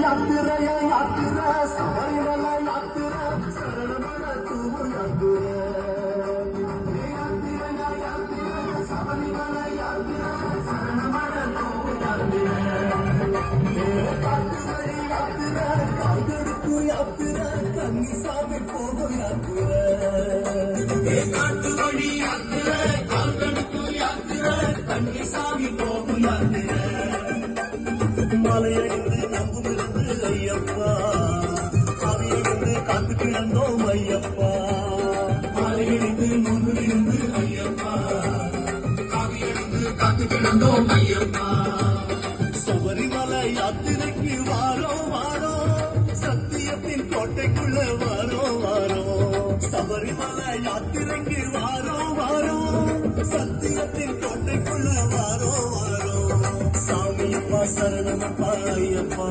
யாத்திரைய யாத்திர சபரிமலை யாத்திர சரணமட தூவு யாத்திர சபரிமலை யாத்திர சரணமட தூவு யாத்திர காட்டு வழி யாத்திர கால்கடுப்பு யாத்திர கன்னிசாமி போகும் யாத்திர காட்டு வழி யாத்திர கால்கடுப்பு யாத்திர கன்னிசாமி போகும் யாத்திர மலையடிந்து நம்புகிறது ஐயப்பா காவியடிந்து காத்து கிடந்தோம் ஐயப்பா மலையடிந்து நம்புகிறது ஐயப்பா காவியடிந்து காத்து கிடந்தோம் ஐயப்பா சபரிமலை யாத்திரைக்கு வாரோம் வாரோம் சத்தியத்தின் கோட்டைக்குள்ள வாரோம் சபரிமலை யாத்திரைக்கு வாரோம் வாரோம் சத்தியத்தின் கோட்டைக்குள்ள வாரோம் சாமியப்பா சரணமப்பா ஐயப்பா